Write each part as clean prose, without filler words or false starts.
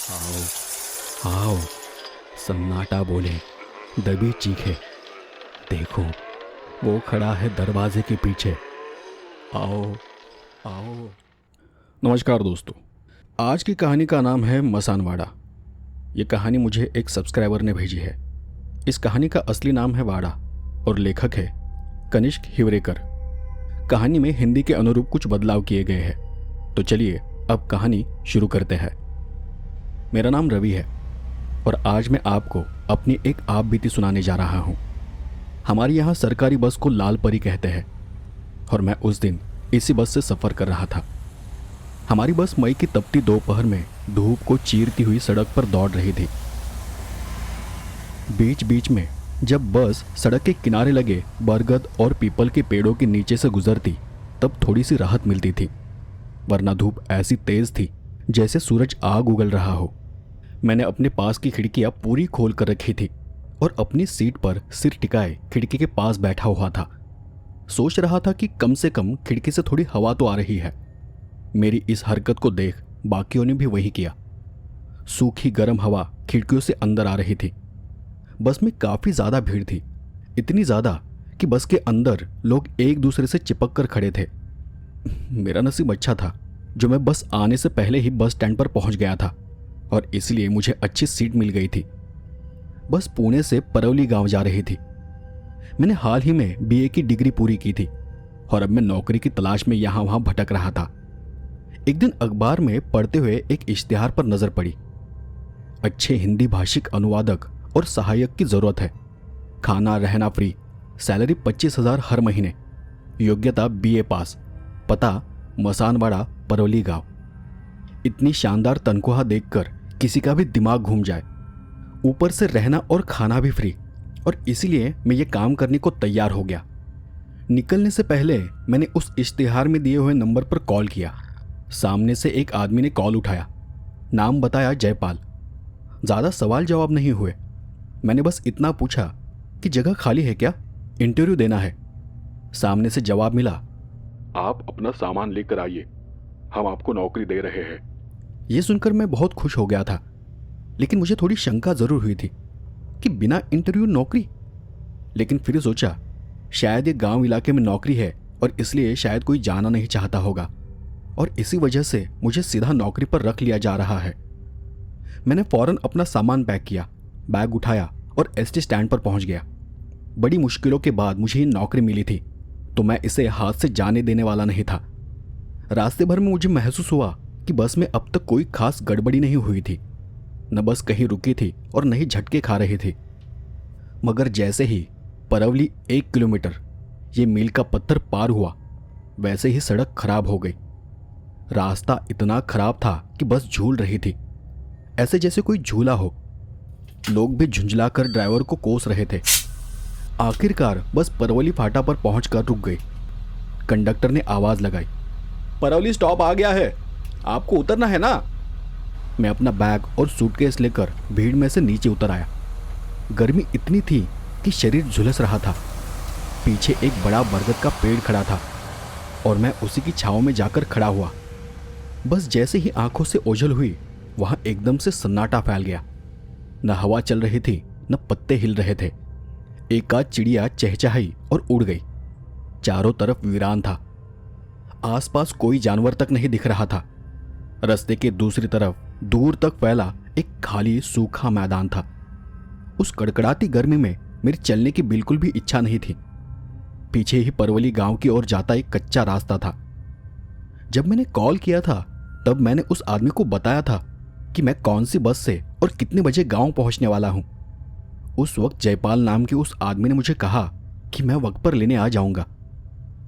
आओ आओ, सन्नाटा बोले, दबी चीखे। देखो, वो खड़ा है दरवाजे के पीछे। आओ आओ। नमस्कार दोस्तों, आज की कहानी का नाम है मसानवाड़ा। ये कहानी मुझे एक सब्सक्राइबर ने भेजी है। इस कहानी का असली नाम है वाड़ा और लेखक है कनिष्क हिवरेकर। कहानी में हिंदी के अनुरूप कुछ बदलाव किए गए हैं। तो चलिए अब कहानी शुरू करते हैं। मेरा नाम रवि है और आज मैं आपको अपनी एक आप बीती सुनाने जा रहा हूँ। हमारे यहाँ सरकारी बस को लाल परी कहते हैं और मैं उस दिन इसी बस से सफ़र कर रहा था। हमारी बस मई की तपती दोपहर में धूप को चीरती हुई सड़क पर दौड़ रही थी। बीच बीच में जब बस सड़क के किनारे लगे बरगद और पीपल के पेड़ों के नीचे से गुजरती तब थोड़ी सी राहत मिलती थी, वरना धूप ऐसी तेज थी जैसे सूरज आग उगल रहा हो। मैंने अपने पास की खिड़कियां पूरी खोल कर रखी थी और अपनी सीट पर सिर टिकाए खिड़की के पास बैठा हुआ था। सोच रहा था कि कम से कम खिड़की से थोड़ी हवा तो आ रही है। मेरी इस हरकत को देख बाकियों ने भी वही किया। सूखी गर्म हवा खिड़कियों से अंदर आ रही थी। बस में काफी ज्यादा भीड़ थी, इतनी ज्यादा कि बस के अंदर लोग एक दूसरे से चिपक कर खड़े थे। मेरा नसीब अच्छा था जो मैं बस आने से पहले ही बस स्टैंड पर पहुंच गया था और इसलिए मुझे अच्छी सीट मिल गई थी। बस पुणे से परवली गांव जा रही थी। मैंने हाल ही में बीए की डिग्री पूरी की थी और अब मैं नौकरी की तलाश में यहां वहां भटक रहा था। एक दिन अखबार में पढ़ते हुए एक इश्तिहार पर नजर पड़ी। अच्छे हिंदी भाषिक अनुवादक और सहायक की जरूरत है। खाना रहना फ्री, सैलरी 25,000 हर महीने, योग्यता बीए पास, पता मसानवाड़ा परवली गांव। इतनी शानदार तनख्वाह देखकर किसी का भी दिमाग घूम जाए। ऊपर से रहना और खाना भी फ्री, और इसीलिए मैं ये काम करने को तैयार हो गया। निकलने से पहले मैंने उस इश्तिहार में दिए हुए नंबर पर कॉल किया। सामने से एक आदमी ने कॉल उठाया। नाम बताया जयपाल। ज़्यादा सवाल जवाब नहीं हुए। मैंने बस इतना पूछा कि जगह खाली है क्या, इंटरव्यू देना है। सामने से जवाब मिला, आप अपना सामान लेकर आइए, हम आपको नौकरी दे रहे हैं। ये सुनकर मैं बहुत खुश हो गया था, लेकिन मुझे थोड़ी शंका जरूर हुई थी कि बिना इंटरव्यू नौकरी। लेकिन फिर सोचा शायद ये गांव इलाके में नौकरी है और इसलिए शायद कोई जाना नहीं चाहता होगा और इसी वजह से मुझे सीधा नौकरी पर रख लिया जा रहा है। मैंने फौरन अपना सामान पैक किया, बैग उठाया और एसटी स्टैंड पर पहुंच गया। बड़ी मुश्किलों के बाद मुझे ये नौकरी मिली थी, तो मैं इसे हाथ से जाने देने वाला नहीं था। रास्ते भर में मुझे महसूस हुआ कि बस में अब तक कोई खास गड़बड़ी नहीं हुई थी। न बस कहीं रुकी थी और न ही झटके खा रही थी। मगर जैसे ही परवली 1 किलोमीटर ये मील का पत्थर पार हुआ, वैसे ही सड़क खराब हो गई। रास्ता इतना खराब था कि बस झूल रही थी, ऐसे जैसे कोई झूला हो। लोग भी झुंझलाकर ड्राइवर को कोस रहे थे। आखिरकार बस परवली फाटा पर पहुंचकर रुक गई। कंडक्टर ने आवाज लगाई, परवली स्टॉप आ गया है, आपको उतरना है ना। मैं अपना बैग और सूटकेस लेकर भीड़ में से नीचे उतर आया। गर्मी इतनी थी कि शरीर झुलस रहा था। पीछे एक बड़ा बरगद का पेड़ खड़ा था और मैं उसी की छांव में जाकर खड़ा हुआ। बस जैसे ही आंखों से ओझल हुई, वहां एकदम से सन्नाटा फैल गया। न हवा चल रही थी, न पत्ते हिल रहे थे। एकाध चिड़िया चहचहाई और उड़ गई। चारों तरफ वीरान था। आसपास कोई जानवर तक नहीं दिख रहा था। रास्ते के दूसरी तरफ दूर तक फैला एक खाली सूखा मैदान था। उस कड़कड़ाती गर्मी में मेरी चलने की बिल्कुल भी इच्छा नहीं थी। पीछे ही परवली गांव की ओर जाता एक कच्चा रास्ता था। जब मैंने कॉल किया था तब मैंने उस आदमी को बताया था कि मैं कौन सी बस से और कितने बजे गांव पहुंचने वाला हूं। उस वक्त जयपाल नाम के उस आदमी ने मुझे कहा कि मैं वक्त पर लेने आ जाऊंगा,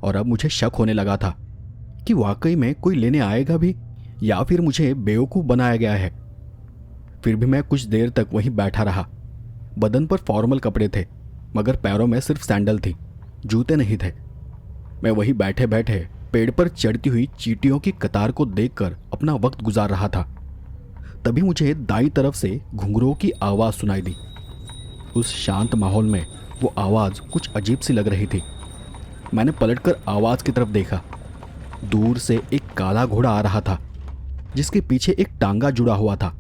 और अब मुझे शक होने लगा था कि वाकई में कोई लेने आएगा भी या फिर मुझे बेवकूफ़ बनाया गया है। फिर भी मैं कुछ देर तक वहीं बैठा रहा। बदन पर फॉर्मल कपड़े थे मगर पैरों में सिर्फ सैंडल थी, जूते नहीं थे। मैं वहीं बैठे बैठे पेड़ पर चढ़ती हुई चींटियों की कतार को देखकर अपना वक्त गुजार रहा था। तभी मुझे दाईं तरफ से घुंघरुओं की आवाज़ सुनाई दी। उस शांत माहौल में वो आवाज़ कुछ अजीब सी लग रही थी। मैंने पलटकर आवाज़ की तरफ देखा। दूर से एक काला घोड़ा आ रहा था जिसके पीछे एक टांगा जुड़ा हुआ था।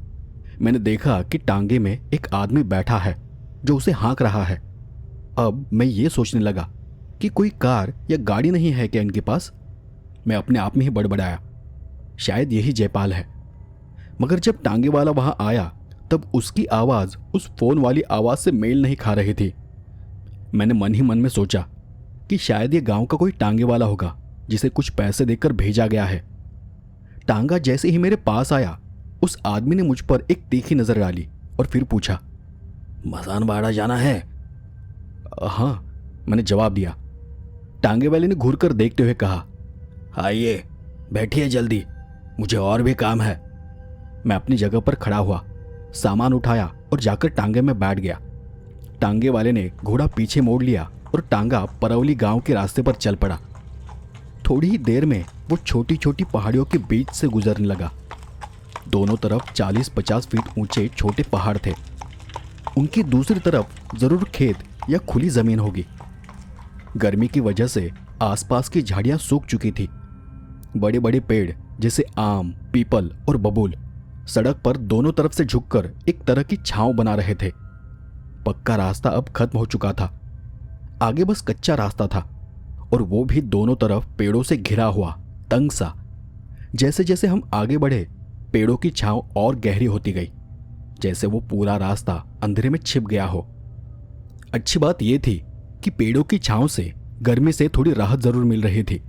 मैंने देखा कि टांगे में एक आदमी बैठा है जो उसे हाँक रहा है। अब मैं ये सोचने लगा कि कोई कार या गाड़ी नहीं है क्या इनके पास। मैं अपने आप में ही बड़बड़ाया, शायद यही जयपाल है। मगर जब टांगे वाला वहां आया तब उसकी आवाज उस फोन वाली आवाज से मेल नहीं खा रही थी। मैंने मन ही मन में सोचा कि शायद ये गांव का कोई टांगे वाला होगा जिसे कुछ पैसे देकर भेजा गया है। टांगा जैसे ही मेरे पास आया उस आदमी ने मुझ पर एक तीखी नजर डाली और फिर पूछा, मसानवाड़ा जाना है? हाँ, मैंने जवाब दिया। टांगे वाले ने घूर कर देखते हुए कहा, आइए बैठिए जल्दी, मुझे और भी काम है। मैं अपनी जगह पर खड़ा हुआ, सामान उठाया और जाकर टांगे में बैठ गया। टांगे वाले ने घोड़ा पीछे मोड़ लिया और टांगा परवली गांव के रास्ते पर चल पड़ा। थोड़ी ही देर में वो छोटी छोटी पहाड़ियों के बीच से गुजरने लगा। दोनों तरफ 40-50 फीट ऊंचे छोटे पहाड़ थे। उनकी दूसरी तरफ जरूर खेत या खुली जमीन होगी। गर्मी की वजह से आसपास की झाड़ियां सूख चुकी थी। बड़े बड़े पेड़ जैसे आम, पीपल और बबूल सड़क पर दोनों तरफ से झुककर एक तरह की छांव बना रहे थे। पक्का रास्ता अब खत्म हो चुका था, आगे बस कच्चा रास्ता था, और वो भी दोनों तरफ पेड़ों से घिरा हुआ, तंग सा। जैसे जैसे हम आगे बढ़े पेड़ों की छांव और गहरी होती गई, जैसे वो पूरा रास्ता अंधेरे में छिप गया हो। अच्छी बात यह थी कि पेड़ों की छांव से गर्मी से थोड़ी राहत जरूर मिल रही थी।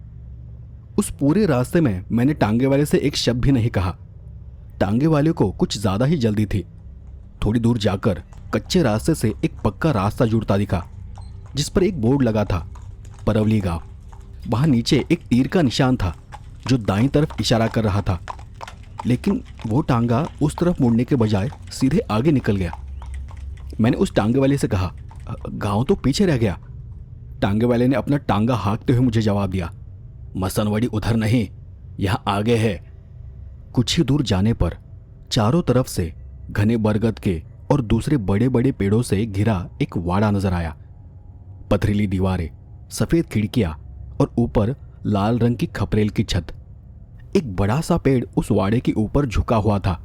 उस पूरे रास्ते में मैंने टांगे वाले से एक शब्द भी नहीं कहा। टांगे वाले को कुछ ज्यादा ही जल्दी थी। थोड़ी दूर जाकर कच्चे रास्ते से एक पक्का रास्ता जुड़ता दिखा, जिस पर एक बोर्ड लगा था, परवली गांव। वहां नीचे एक तीर का निशान था जो दाईं तरफ इशारा कर रहा था, लेकिन वो टांगा उस तरफ मुड़ने के बजाय सीधे आगे निकल गया। मैंने उस टांगे वाले से कहा, गांव तो पीछे रह गया। टांगे वाले ने अपना टांगा हाँकते हुए मुझे जवाब दिया, मसनवड़ी उधर नहीं, यहां आगे है। कुछ ही दूर जाने पर चारों तरफ से घने बरगद के और दूसरे बड़े बड़े पेड़ों से घिरा एक वाड़ा नजर आया। पथरीली दीवारें, सफेद खिड़कियां और ऊपर लाल रंग की खपरेल की छत। एक बड़ा सा पेड़ उस वाड़े के ऊपर झुका हुआ था,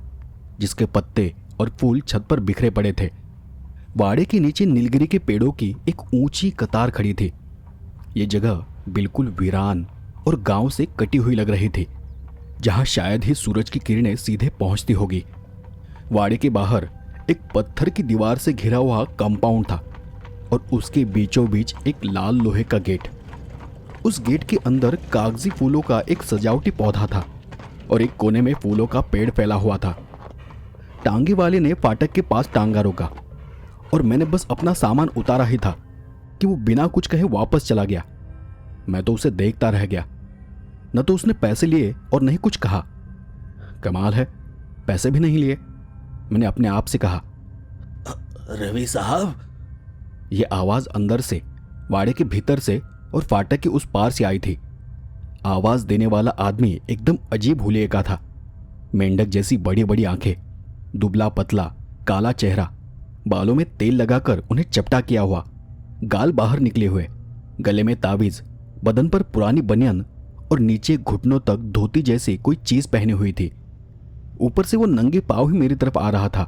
जिसके पत्ते और फूल छत पर बिखरे पड़े थे। वाड़े के नीचे नीलगिरी के पेड़ों की एक ऊंची कतार खड़ी थी। ये जगह बिल्कुल वीरान और गांव से कटी हुई लग रही थी, जहां शायद ही सूरज की किरणें सीधे पहुंचती होगी। वाड़े के बाहर एक पत्थर की दीवार से घिरा हुआ कंपाउंड था और उसके बीचों बीच एक लाल लोहे का गेट। उस गेट के अंदर कागजी फूलों का एक सजावटी पौधा था और एक कोने में फूलों का पेड़ फैला हुआ था। टांगे वाले ने फाटक के पास टांगा रोका और मैंने बस अपना सामान उतारा ही था कि वो बिना कुछ कहे वापस चला गया। मैं तो उसे देखता रह गया। न तो उसने पैसे लिए और नहीं कुछ कहा। कमाल है, पैसे भी नहीं लिए। मैंने अपने आप से कहा, रवि साहब। यह आवाज अंदर से, वाड़े के भीतर से और फाटक के उस पार से आई थी। आवाज देने वाला आदमी एकदम अजीब हुलिये का था। मेंढक जैसी बड़ी बड़ी आंखें, दुबला पतला काला चेहरा, बालों में तेल लगाकर उन्हें चपटा किया हुआ, गाल बाहर निकले हुए, गले में ताबीज, बदन पर पुरानी बनियान और नीचे घुटनों तक धोती जैसी कोई चीज पहनी हुई थी। ऊपर से वो नंगे पांव ही मेरी तरफ आ रहा था।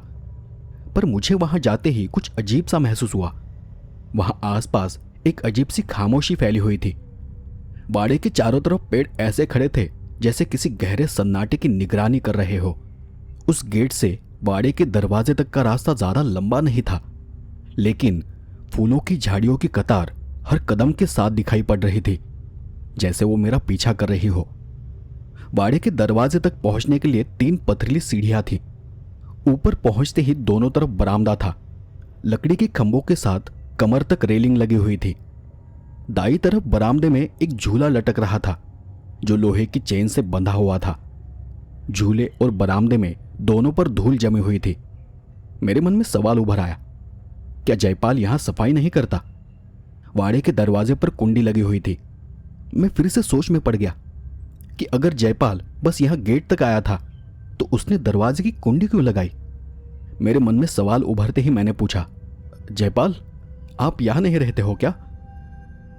पर मुझे वहां जाते ही कुछ अजीब सा महसूस हुआ। वहां आसपास एक अजीब सी खामोशी फैली हुई थी। बाड़े के चारों तरफ पेड़ ऐसे खड़े थे जैसे किसी गहरे सन्नाटे की निगरानी कर रहे हो। उस गेट से बाड़े के दरवाजे तक का रास्ता ज्यादा लंबा नहीं था, लेकिन फूलों की झाड़ियों की कतार हर कदम के साथ दिखाई पड़ रही थी, जैसे वो मेरा पीछा कर रही हो। बाड़े के दरवाजे तक पहुंचने के लिए 3 पथरीली सीढ़ियां थी। ऊपर पहुंचते ही दोनों तरफ बरामदा था। लकड़ी के खंभों के साथ कमर तक रेलिंग लगी हुई थी। दाईं तरफ बरामदे में एक झूला लटक रहा था जो लोहे की चेन से बंधा हुआ था। झूले और बरामदे में दोनों पर धूल जमी हुई थी। मेरे मन में सवाल उभर आया, क्या जयपाल यहां सफाई नहीं करता? वाड़े के दरवाजे पर कुंडी लगी हुई थी। मैं फिर से सोच में पड़ गया कि अगर जयपाल बस यहां गेट तक आया था तो उसने दरवाजे की कुंडी क्यों लगाई? मेरे मन में सवाल उभरते ही मैंने पूछा, जयपाल, आप यहां नहीं रहते हो क्या?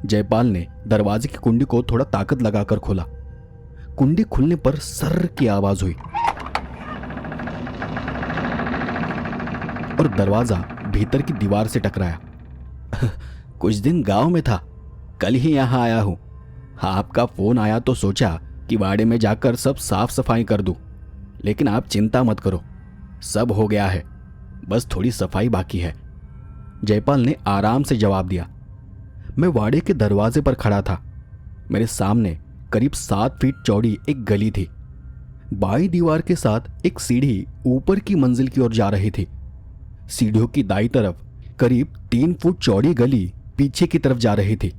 जयपाल ने दरवाजे की कुंडी को थोड़ा ताकत लगाकर खोला। कुंडी खुलने पर सर्र की आवाज हुई। और दरवाज़ा भीतर की दीवार से टकराया। कुछ दिन गांव में था, कल ही यहाँ आया हूँ। आपका फ़ोन आया तो सोचा कि वाड़े में जाकर सब साफ सफाई कर दूँ, लेकिन आप चिंता मत करो, सब हो गया है, बस थोड़ी सफाई बाकी है। जयपाल ने आराम से जवाब दिया। मैं वाड़े के दरवाजे पर खड़ा था। मेरे सामने करीब 7 फीट चौड़ी एक गली थी। बाईं दीवार के साथ एक सीढ़ी ऊपर की मंजिल की ओर जा रही थी। सीढ़ियों की दाईं तरफ करीब 3 फुट चौड़ी गली पीछे की तरफ जा रही थी।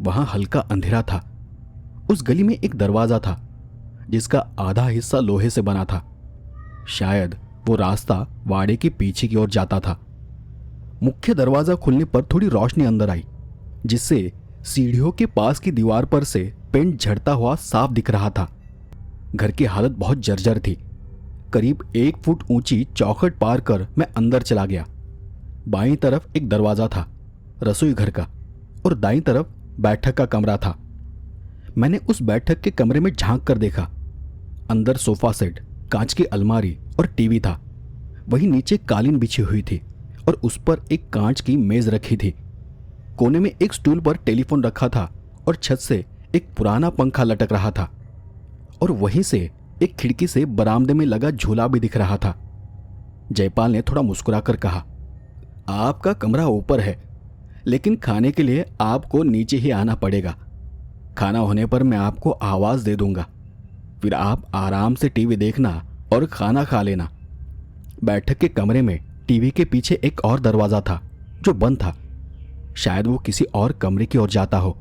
वहां हल्का अंधेरा था। उस गली में एक दरवाजा था जिसका आधा हिस्सा लोहे से बना था। शायद वो रास्ता वाड़े के पीछे की ओर जाता था। मुख्य दरवाजा खुलने पर थोड़ी रोशनी अंदर आई, जिससे सीढ़ियों के पास की दीवार पर से पेंट झड़ता हुआ साफ दिख रहा था। घर की हालत बहुत जर्जर थी। करीब 1 फुट ऊंची चौखट पार कर मैं अंदर चला गया। बाईं तरफ एक दरवाजा था रसोई घर का, और दाईं तरफ बैठक का कमरा था। मैंने उस बैठक के कमरे में झांक कर देखा। अंदर सोफा सेट, कांच की अलमारी और टीवी था। वहीं नीचे कालीन बिछी हुई थी और उस पर एक कांच की मेज रखी थी। कोने में एक स्टूल पर टेलीफोन रखा था और छत से एक पुराना पंखा लटक रहा था, और वहीं से एक खिड़की से बरामदे में लगा झूला भी दिख रहा था। जयपाल ने थोड़ा मुस्कुराकर कहा, आपका कमरा ऊपर है, लेकिन खाने के लिए आपको नीचे ही आना पड़ेगा। खाना होने पर मैं आपको आवाज दे दूंगा, फिर आप आराम से टीवी देखना और खाना खा लेना। बैठक के कमरे में टीवी के पीछे एक और दरवाजा था जो बंद था। शायद वो किसी और कमरे की ओर जाता हो।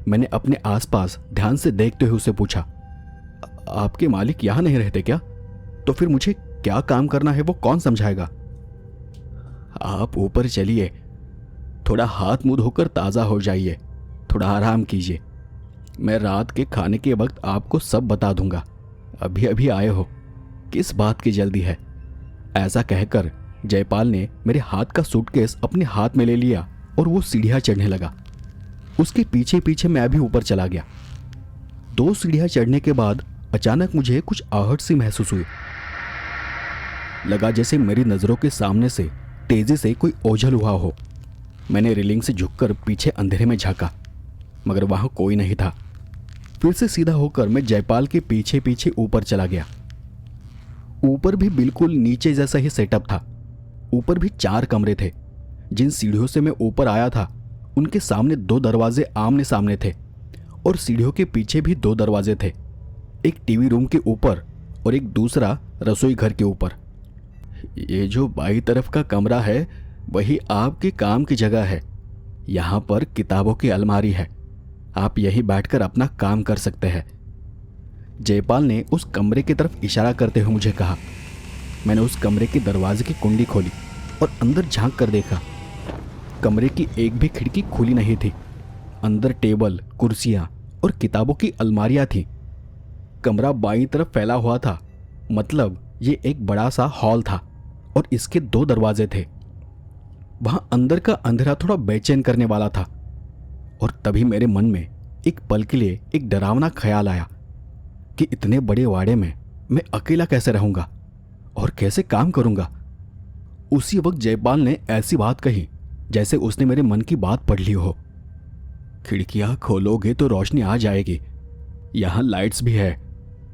मैंने अपने आसपास ध्यान से देखते हुए उसे पूछा, आपके मालिक यहां नहीं रहते क्या? तो फिर मुझे क्या काम करना है वो कौन समझाएगा? आप ऊपर चलिए, थोड़ा हाथ मुंह धोकर ताज़ा हो जाइए, थोड़ा आराम कीजिए। मैं रात के खाने के वक्त आपको सब बता दूंगा। अभी अभी आए हो, किस बात की जल्दी है? ऐसा कहकर जयपाल ने मेरे हाथ का सूटकेस अपने हाथ में ले लिया और वो सीढ़ियां चढ़ने लगा। उसके पीछे पीछे मैं भी ऊपर चला गया। 2 सीढ़ियां चढ़ने के बाद अचानक मुझे कुछ आहट सी महसूस हुई। लगा जैसे मेरी नजरों के सामने से तेजी से कोई ओझल हुआ हो। मैंने रेलिंग से झुककर पीछे अंधेरे में झांका, मगर वहां कोई नहीं था। फिर से सीधा होकर मैं जयपाल के पीछे पीछे ऊपर चला गया। ऊपर भी बिल्कुल नीचे जैसा ही सेटअप था। ऊपर भी 4 कमरे थे। जिन सीढ़ियों से मैं ऊपर आया था उनके सामने 2 दरवाजे आमने सामने थे, और सीढ़ियों के पीछे भी 2 दरवाजे थे, एक टीवी रूम के ऊपर और एक दूसरा रसोई घर के ऊपर। ये जो बाईं तरफ का कमरा है वही आपके काम की जगह है। यहाँ पर किताबों की अलमारी है, आप यहीं बैठकर अपना काम कर सकते हैं। जयपाल ने उस कमरे की तरफ इशारा करते हुए मुझे कहा। मैंने उस कमरे के दरवाजे की कुंडी खोली और अंदर झांक कर देखा। कमरे की एक भी खिड़की खुली नहीं थी। अंदर टेबल, कुर्सियां और किताबों की अलमारियां थीं। कमरा बाईं तरफ फैला हुआ था, मतलब ये एक बड़ा सा हॉल था और इसके 2 दरवाजे थे। वहां अंदर का अंधेरा थोड़ा बेचैन करने वाला था, और तभी मेरे मन में एक पल के लिए एक डरावना ख्याल आया कि इतने बड़े वाड़े में मैं अकेला कैसे रहूंगा और कैसे काम करूंगा। उसी वक्त जयपाल ने ऐसी बात कही जैसे उसने मेरे मन की बात पढ़ ली हो। खिड़कियां खोलोगे तो रोशनी आ जाएगी, यहां लाइट्स भी है,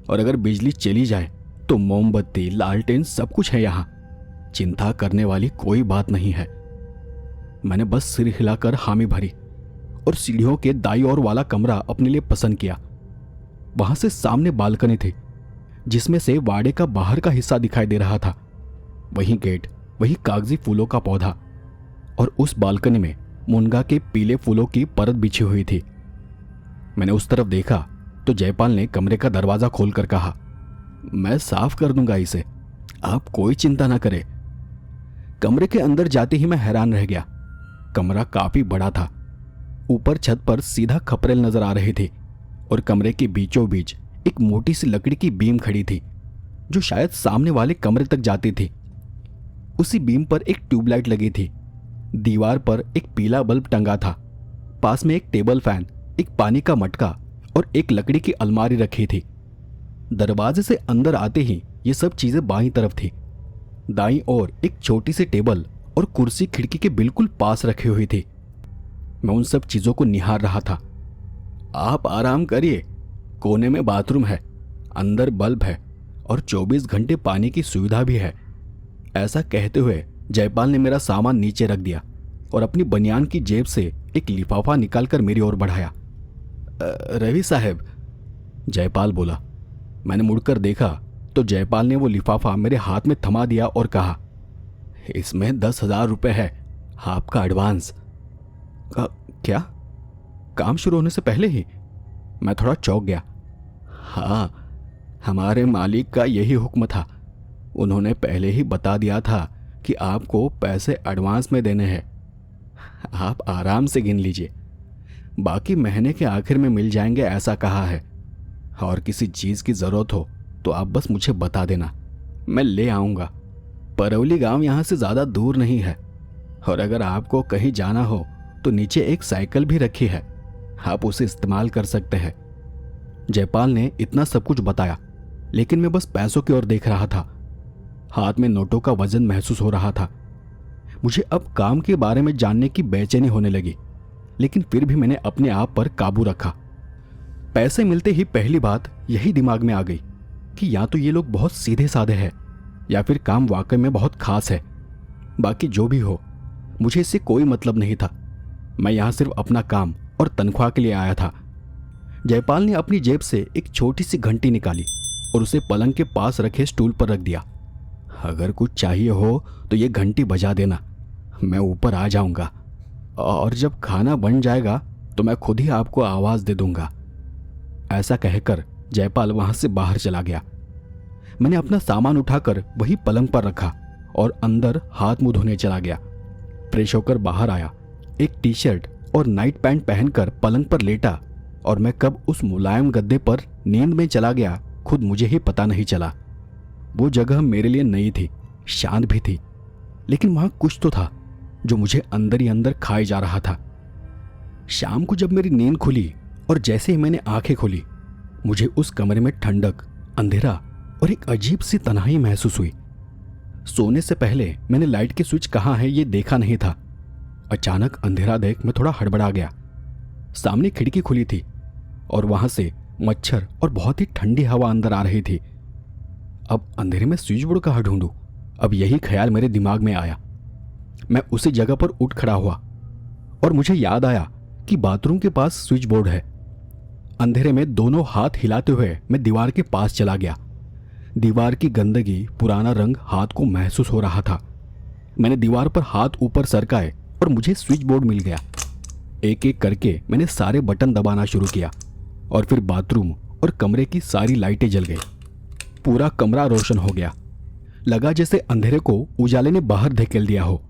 और अगर बिजली चली जाए तो मोमबत्ती, लालटेन सब कुछ है यहां। चिंता करने वाली कोई बात नहीं है। मैंने बस सिर हिलाकर हामी भरी और सीढ़ियों के दाईं ओर वाला कमरा अपने लिए पसंद किया। वहां से सामने बालकनी थी जिसमें से वाड़े का बाहर का हिस्सा दिखाई दे रहा था। वहीं गेट, वहीं कागजी फूलों का पौधा, और उस बालकनी में मुनगा के पीले फूलों की परत बिछी हुई थी। मैंने उस तरफ देखा तो जयपाल ने कमरे का दरवाजा खोलकर कहा, मैं साफ कर दूंगा इसे, आप कोई चिंता ना करें। कमरे के अंदर जाते ही मैं हैरान रह गया। कमरा काफी बड़ा था। ऊपर छत पर सीधा खपरेल नजर आ रही थी, और कमरे के बीचों बीच एक मोटी सी लकड़ी की बीम खड़ी थी जो शायद सामने वाले कमरे तक जाती थी। उसी बीम पर एक ट्यूबलाइट लगी थी। दीवार पर एक पीला बल्ब टंगा था। पास में एक टेबल फैन, एक पानी का मटका और एक लकड़ी की अलमारी रखी थी। दरवाजे से अंदर आते ही ये सब चीजें बाईं तरफ थी। दाईं ओर एक छोटी सी टेबल और कुर्सी खिड़की के बिल्कुल पास रखी हुई थी। मैं उन सब चीजों को निहार रहा था। आप आराम करिए, कोने में बाथरूम है, अंदर बल्ब है और 24 घंटे पानी की सुविधा भी है। ऐसा कहते हुए जयपाल ने मेरा सामान नीचे रख दिया और अपनी बनियान की जेब से एक लिफाफा निकालकर मेरी ओर बढ़ाया। रवि साहब, जयपाल बोला। मैंने मुड़कर देखा तो जयपाल ने वो लिफाफा मेरे हाथ में थमा दिया और कहा, इसमें 10,000 रुपये है, आपका एडवांस। क्या? काम शुरू होने से पहले ही? मैं थोड़ा चौंक गया। हाँ, हमारे मालिक का यही हुक्म था। उन्होंने पहले ही बता दिया था कि आपको पैसे एडवांस में देने हैं। आप आराम से गिन लीजिए, बाकी महीने के आखिर में मिल जाएंगे ऐसा कहा है। और किसी चीज़ की ज़रूरत हो तो आप बस मुझे बता देना, मैं ले आऊँगा। परौली गांव यहाँ से ज़्यादा दूर नहीं है और अगर आपको कहीं जाना हो तो नीचे एक साइकिल भी रखी है, आप उसे इस्तेमाल कर सकते हैं। जयपाल ने इतना सब कुछ बताया, लेकिन मैं बस पैसों की ओर देख रहा था। हाथ में नोटों का वजन महसूस हो रहा था। मुझे अब काम के बारे में जानने की बेचैनी होने लगी, लेकिन फिर भी मैंने अपने आप पर काबू रखा। पैसे मिलते ही पहली बात यही दिमाग में आ गई कि या तो ये लोग बहुत सीधे साधे हैं या फिर काम वाकई में बहुत खास है। बाकी जो भी हो, मुझे इससे कोई मतलब नहीं था। मैं यहाँ सिर्फ अपना काम और तनख्वाह के लिए आया था। जयपाल ने अपनी जेब से एक छोटी सी घंटी निकाली और उसे पलंग के पास रखे स्टूल पर रख दिया। अगर कुछ चाहिए हो तो ये घंटी बजा देना, मैं ऊपर आ जाऊंगा और जब खाना बन जाएगा तो मैं खुद ही आपको आवाज दे दूंगा। ऐसा कहकर जयपाल वहां से बाहर चला गया। मैंने अपना सामान उठाकर वही पलंग पर रखा और अंदर हाथ मुंह धोने चला गया। फ्रेश होकर बाहर आया, एक टी शर्ट और नाइट पैंट पहनकर पलंग पर लेटा और मैं कब उस मुलायम गद्दे पर नींद में चला गया खुद मुझे ही पता नहीं चला। वो जगह मेरे लिए नई थी, शांत भी थी, लेकिन वहां कुछ तो था जो मुझे अंदर ही अंदर खाए जा रहा था। शाम को जब मेरी नींद खुली और जैसे ही मैंने आंखें खोली, मुझे उस कमरे में ठंडक, अंधेरा और एक अजीब सी तन्हाई महसूस हुई। सोने से पहले मैंने लाइट के स्विच कहाँ है ये देखा नहीं था। अचानक अंधेरा देख मैं थोड़ा हड़बड़ा गया। सामने खिड़की खुली थी और वहां से मच्छर और बहुत ही ठंडी हवा अंदर आ रही थी। अब अंधेरे में स्विच बोर्ड कहाँ ढूंढूं? अब यही ख्याल मेरे दिमाग में आया। मैं उसी जगह पर उठ खड़ा हुआ और मुझे याद आया कि बाथरूम के पास स्विच बोर्ड है। अंधेरे में दोनों हाथ हिलाते हुए मैं दीवार के पास चला गया। दीवार की गंदगी, पुराना रंग हाथ को महसूस हो रहा था। मैंने दीवार पर हाथ ऊपर सरकाए और मुझे स्विच बोर्ड मिल गया। एक एक करके मैंने सारे बटन दबाना शुरू किया और फिर बाथरूम और कमरे की सारी लाइटें जल गई। पूरा कमरा रोशन हो गया। लगा जैसे अंधेरे को उजाले ने बाहर धकेल दिया हो।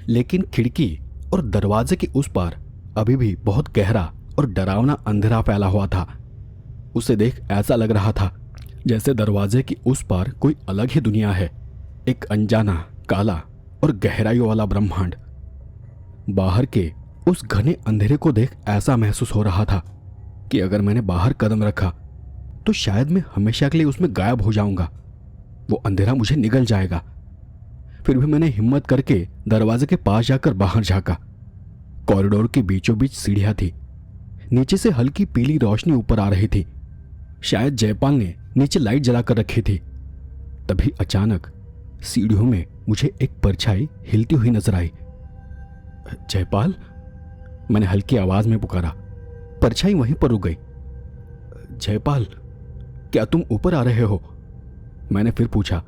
लेकिन खिड़की और दरवाजे के उस पार अभी भी बहुत गहरा और डरावना अंधेरा फैला हुआ था। उसे देख ऐसा लग रहा था जैसे दरवाजे की उस पार कोई अलग ही दुनिया है, एक अनजाना, काला और गहराइयों वाला ब्रह्मांड। बाहर के उस घने अंधेरे को देख ऐसा महसूस हो रहा था कि अगर मैंने बाहर कदम रखा तो शायद मैं हमेशा के लिए उसमें गायब हो जाऊंगा। वो अंधेरा मुझे निगल जाएगा। फिर भी मैंने हिम्मत करके दरवाजे के पास जाकर बाहर झांका। कॉरिडोर के बीचों बीच सीढ़ियां थी। नीचे से हल्की पीली रोशनी ऊपर आ रही थी। शायद जयपाल ने नीचे लाइट जलाकर रखी थी। तभी अचानक सीढ़ियों में मुझे एक परछाई हिलती हुई नजर आई। जयपाल, मैंने हल्की आवाज में पुकारा। परछाई वहीं पर रुक गई। जयपाल, क्या तुम ऊपर आ रहे हो? मैंने फिर पूछा,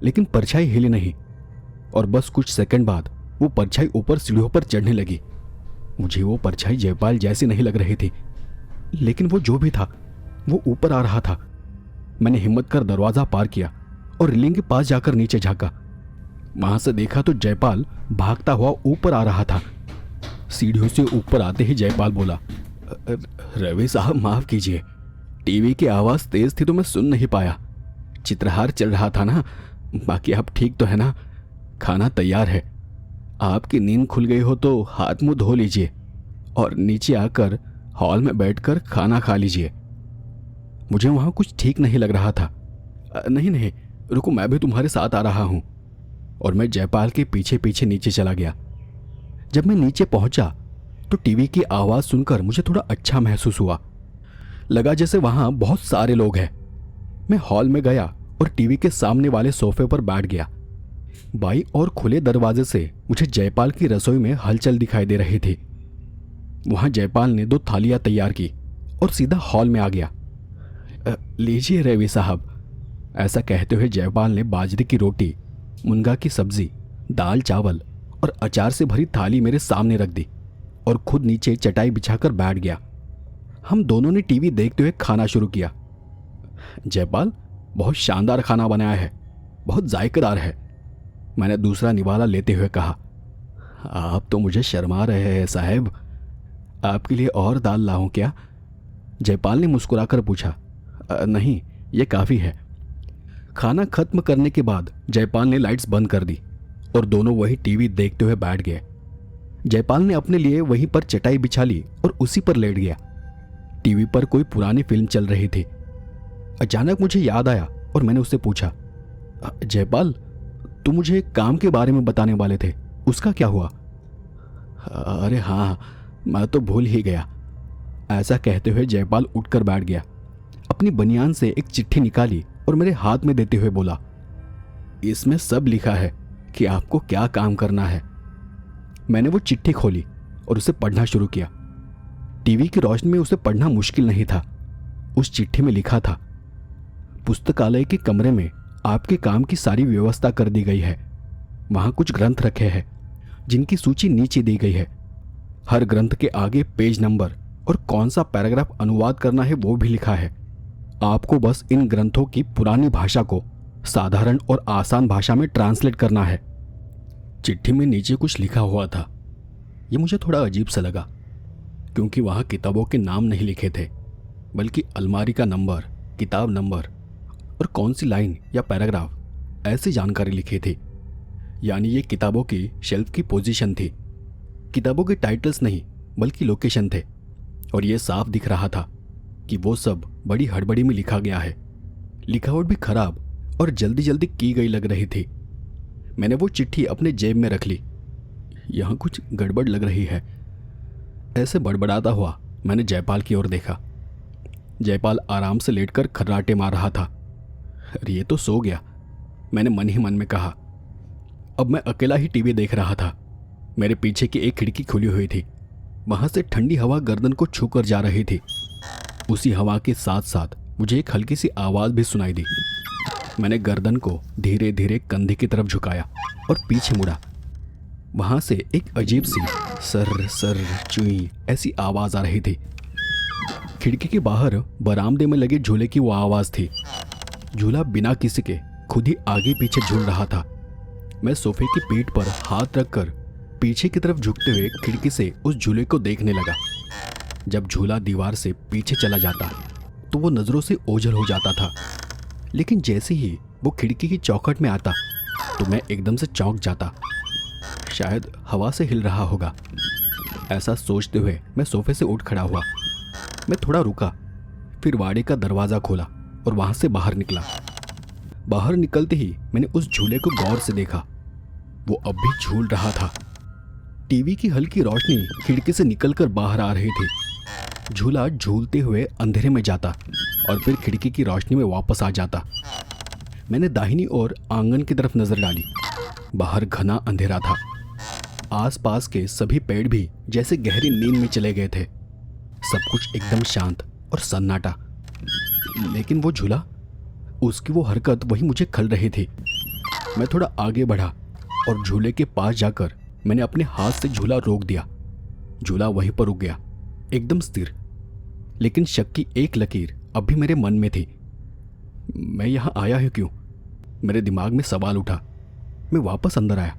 लेकिन परछाई हिली नहीं और बस कुछ सेकंड बाद वो परछाई ऊपर सीढ़ियों पर चढ़ने लगी। मुझे वो परछाई जयपाल जैसी नहीं लग रही थी, लेकिन वो जो भी था वो ऊपर आ रहा था। मैंने हिम्मत कर दरवाजा पार किया और रेलिंग के पास जाकर नीचे झांका। वहां से देखा तो जयपाल भागता हुआ ऊपर आ रहा था। सीढ़ियों से ऊपर आते ही जयपाल बोला, रवि साहब माफ कीजिए, टीवी की आवाज तेज थी तो मैं सुन नहीं पाया। चित्रहार चल रहा था ना। बाकी आप ठीक तो है ना? खाना तैयार है। आपकी नींद खुल गई हो तो हाथ मुंह धो लीजिए और नीचे आकर हॉल में बैठकर खाना खा लीजिए। मुझे वहां कुछ ठीक नहीं लग रहा था। नहीं नहीं, रुको, मैं भी तुम्हारे साथ आ रहा हूं। और मैं जयपाल के पीछे पीछे नीचे चला गया। जब मैं नीचे पहुंचा तो टीवी की आवाज़ सुनकर मुझे थोड़ा अच्छा महसूस हुआ। लगा जैसे वहां बहुत सारे लोग हैं। मैं हॉल में गया और टीवी के सामने वाले सोफे पर बैठ गया। बाई और खुले दरवाजे से मुझे जयपाल की रसोई में हलचल दिखाई दे रही थी। वहां जयपाल ने 2 थालियां तैयार की और सीधा हॉल में आ गया। लीजिए रवि साहब, ऐसा कहते हुए जयपाल ने बाजरे की रोटी, मुनगा की सब्जी, दाल चावल और अचार से भरी थाली मेरे सामने रख दी और खुद नीचे चटाई बिछाकर बैठ गया। हम दोनों ने टीवी देखते हुए खाना शुरू किया। जयपाल, बहुत शानदार खाना बनाया है, बहुत जायकेदार है, मैंने दूसरा निवाला लेते हुए कहा। आप तो मुझे शर्मा रहे हैं साहब, आपके लिए और दाल लाऊं क्या? जयपाल ने मुस्कुराकर पूछा। नहीं, ये काफ़ी है। खाना खत्म करने के बाद जयपाल ने लाइट्स बंद कर दी और दोनों वही टीवी देखते हुए बैठ गए। जयपाल ने अपने लिए वहीं पर चटाई बिछा ली और उसी पर लेट गया। टीवी पर कोई पुरानी फिल्म चल रही थी। अचानक मुझे याद आया और मैंने उससे पूछा, जयपाल, तुम मुझे एक काम के बारे में बताने वाले थे, उसका क्या हुआ? अरे हाँ, मैं तो भूल ही गया। ऐसा कहते हुए जयपाल उठकर बैठ गया, अपनी बनियान से एक चिट्ठी निकाली और मेरे हाथ में देते हुए बोला, इसमें सब लिखा है कि आपको क्या काम करना है। मैंने वो चिट्ठी खोली और उसे पढ़ना शुरू किया। टीवी की रोशनी में उसे पढ़ना मुश्किल नहीं था। उस चिट्ठी में लिखा था, पुस्तकालय के कमरे में आपके काम की सारी व्यवस्था कर दी गई है। वहां कुछ ग्रंथ रखे हैं जिनकी सूची नीचे दी गई है। हर ग्रंथ के आगे पेज नंबर और कौन सा पैराग्राफ अनुवाद करना है वो भी लिखा है। आपको बस इन ग्रंथों की पुरानी भाषा को साधारण और आसान भाषा में ट्रांसलेट करना है। चिट्ठी में नीचे कुछ लिखा हुआ था। ये मुझे थोड़ा अजीब सा लगा, क्योंकि वहाँ किताबों के नाम नहीं लिखे थे, बल्कि अलमारी का नंबर, किताब नंबर और कौन सी लाइन या पैराग्राफ, ऐसी जानकारी लिखी थी। यानी ये किताबों की शेल्फ की पोजीशन थी। किताबों के टाइटल्स नहीं, बल्कि लोकेशन थे। और ये साफ दिख रहा था कि वो सब बड़ी हड़बड़ी में लिखा गया है। लिखावट भी खराब और जल्दी जल्दी की गई लग रही थी। मैंने वो चिट्ठी अपने जेब में रख ली। यहाँ कुछ गड़बड़ लग रही है, ऐसे बड़बड़ाता हुआ मैंने जयपाल की ओर देखा। जयपाल आराम से लेटकर खर्राटे मार रहा था। अरे ये तो सो गया, मैंने मन ही मन में कहा। अब मैं अकेला ही टीवी देख रहा था। मेरे पीछे की एक खिड़की खुली हुई थी। वहां से ठंडी हवा गर्दन को छूकर जा रही थी। उसी हवा के साथ साथ मुझे एक हल्की सी आवाज भी सुनाई दी। मैंने गर्दन को धीरे धीरे कंधे की तरफ झुकाया और पीछे मुड़ा। वहां से एक अजीब सी सर सर चुई ऐसी आवाज आ रही थी। खिड़की के बाहर बरामदे में लगे झूले की वो आवाज थी। झूला बिना किसी के खुद ही आगे पीछे झूल रहा था। मैं सोफे की पीठ पर हाथ रखकर पीछे की तरफ झुकते हुए खिड़की से उस झूले को देखने लगा। जब झूला दीवार से पीछे चला जाता तो वो नजरों से ओझल हो जाता था, लेकिन जैसे ही वो खिड़की की चौखट में आता तो मैं एकदम से चौंक जाता। शायद हवा से हिल रहा होगा। ऐसा सोचते हुए मैं सोफे से उठ खड़ा हुआ। मैं थोड़ा रुका, फिर वाड़े का दरवाज़ा खोला और वहां से बाहर निकला। बाहर निकलते ही मैंने उस झूले को गौर से देखा। वो अब भी झूल रहा था। टीवी की हल्की रोशनी खिड़की से निकलकर बाहर आ रही थी। झूला झूलते हुए अंधेरे में जाता और फिर खिड़की की रोशनी में वापस आ जाता। मैंने दाहिनी ओर आंगन की तरफ नजर डाली। बाहर घना अंधेरा था। आसपास के सभी पेड़ भी जैसे गहरी नींद में चले गए थे। सब कुछ एकदम शांत और सन्नाटा। लेकिन वो झूला, उसकी वो हरकत वही मुझे खल रही थी। मैं थोड़ा आगे बढ़ा और झूले के पास जाकर मैंने अपने हाथ से झूला रोक दिया। झूला वहीं पर रुक गया, एकदम स्थिर। लेकिन शक की एक लकीर अब भी मेरे मन में थी। मैं यहाँ आया हूँ क्यों? मेरे दिमाग में सवाल उठा। मैं वापस अंदर आया,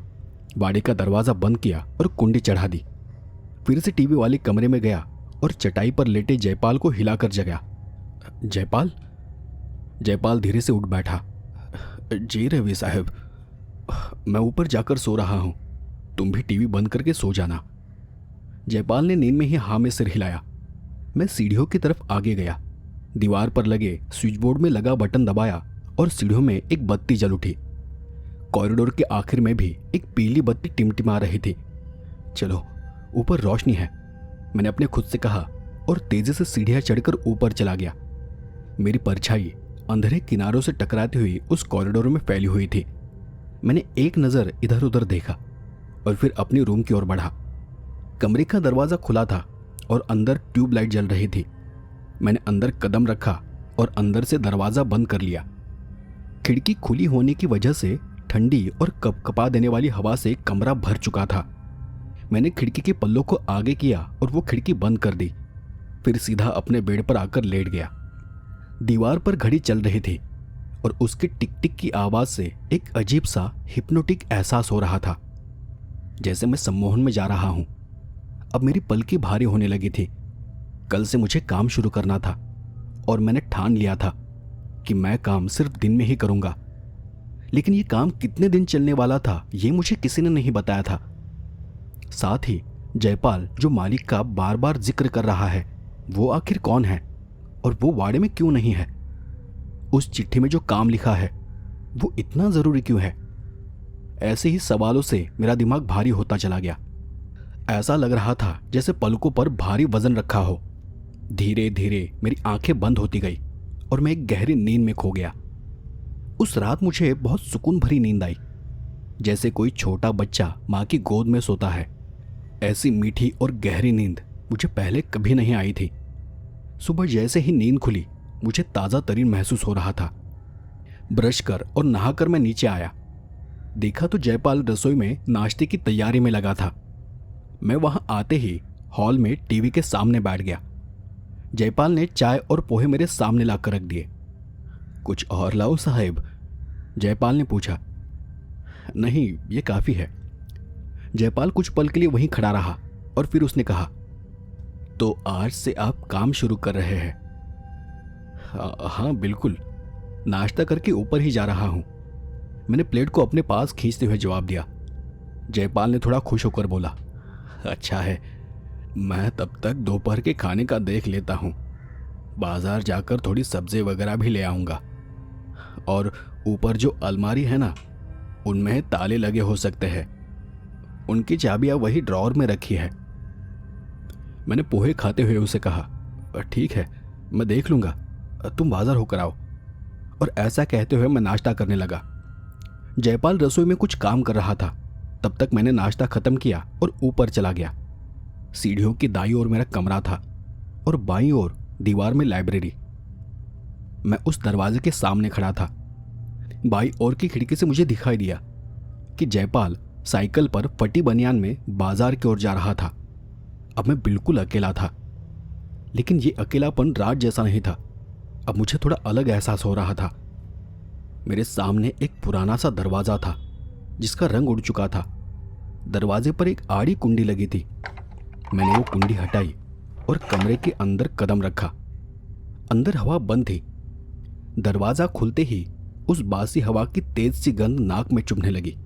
वाड़े का दरवाज़ा बंद किया और कुंडी चढ़ा दी। फिर से टीवी वाले कमरे में गया और चटाई पर लेटे जयपाल को हिलाकर जगाया। जयपाल? जयपाल धीरे से उठ बैठा। जी रवि साहब, मैं ऊपर जाकर सो रहा हूँ, तुम भी टीवी बंद करके सो जाना। जयपाल ने नींद में ही हाँ में सिर हिलाया। मैं सीढ़ियों की तरफ आगे गया। दीवार पर लगे स्विच बोर्ड में लगा बटन दबाया और सीढ़ियों में एक बत्ती जल उठी। कॉरिडोर के आखिर में भी एक पीली बत्ती टिमटिमा रही थी। चलो, ऊपर रोशनी है, मैंने अपने खुद से कहा और तेजी से सीढ़ियां चढ़कर ऊपर चला गया। मेरी परछाई अंधेरे किनारों से टकराती हुई उस कॉरिडोर में फैली हुई थी। मैंने एक नज़र इधर उधर देखा और फिर अपनी रूम की ओर बढ़ा। कमरे का दरवाज़ा खुला था और अंदर ट्यूबलाइट जल रही थी। मैंने अंदर कदम रखा और अंदर से दरवाज़ा बंद कर लिया। खिड़की खुली होने की वजह से ठंडी और कपकपा देने वाली हवा से कमरा भर चुका था। मैंने खिड़की के पल्लों को आगे किया और वो खिड़की बंद कर दी। फिर सीधा अपने बेड पर आकर लेट गया। दीवार पर घड़ी चल रही थी और उसके टिक टिक की आवाज़ से एक अजीब सा हिप्नोटिक एहसास हो रहा था, जैसे मैं सम्मोहन में जा रहा हूं। अब मेरी पलकें भारी होने लगी थी। कल से मुझे काम शुरू करना था और मैंने ठान लिया था कि मैं काम सिर्फ दिन में ही करूंगा। लेकिन ये काम कितने दिन चलने वाला था ये मुझे किसी ने नहीं बताया था। साथ ही जयपाल, जो मालिक का बार बार जिक्र कर रहा है, वो आखिर कौन है और वो वाड़े में क्यों नहीं है? उस चिट्ठी में जो काम लिखा है वो इतना ज़रूरी क्यों है? ऐसे ही सवालों से मेरा दिमाग भारी होता चला गया। ऐसा लग रहा था जैसे पलकों पर भारी वजन रखा हो। धीरे धीरे मेरी आंखें बंद होती गई और मैं एक गहरी नींद में खो गया। उस रात मुझे बहुत सुकून भरी नींद आई, जैसे कोई छोटा बच्चा माँ की गोद में सोता है। ऐसी मीठी और गहरी नींद मुझे पहले कभी नहीं आई थी। सुबह जैसे ही नींद खुली मुझे ताज़ा तरीन महसूस हो रहा था। ब्रश कर और नहाकर मैं नीचे आया। देखा तो जयपाल रसोई में नाश्ते की तैयारी में लगा था। मैं वहां आते ही हॉल में टीवी के सामने बैठ गया। जयपाल ने चाय और पोहे मेरे सामने लाकर रख दिए। कुछ और लाओ साहब? जयपाल ने पूछा। नहीं, ये काफ़ी है। जयपाल कुछ पल के लिए वहीं खड़ा रहा और फिर उसने कहा, तो आज से आप काम शुरू कर रहे हैं? हाँ बिल्कुल, नाश्ता करके ऊपर ही जा रहा हूँ, मैंने प्लेट को अपने पास खींचते हुए जवाब दिया। जयपाल ने थोड़ा खुश होकर बोला, अच्छा है, मैं तब तक दोपहर के खाने का देख लेता हूँ। बाजार जाकर थोड़ी सब्जी वगैरह भी ले आऊँगा। और ऊपर जो अलमारी है ना, उनमें ताले लगे हो सकते हैं। उनकी चाबियाँ वही ड्रॉअर में रखी है। मैंने पोहे खाते हुए उसे कहा, ठीक है, मैं देख लूँगा, तुम बाजार होकर आओ। और ऐसा कहते हुए मैं नाश्ता करने लगा। जयपाल रसोई में कुछ काम कर रहा था। तब तक मैंने नाश्ता खत्म किया और ऊपर चला गया। सीढ़ियों की दाईं ओर मेरा कमरा था और बाईं ओर दीवार में लाइब्रेरी। मैं उस दरवाजे के सामने खड़ा था। बाईं ओर की खिड़की से मुझे दिखाई दिया कि जयपाल साइकिल पर फटी बनियान में बाजार की ओर जा रहा था। अब मैं बिल्कुल अकेला था, लेकिन ये अकेलापन रात जैसा नहीं था। अब मुझे थोड़ा अलग एहसास हो रहा था। मेरे सामने एक पुराना सा दरवाजा था जिसका रंग उड़ चुका था। दरवाजे पर एक आड़ी कुंडी लगी थी। मैंने वो कुंडी हटाई और कमरे के अंदर कदम रखा। अंदर हवा बंद थी। दरवाजा खुलते ही उस बासी हवा की तेज सी गंध नाक में चुभने लगी।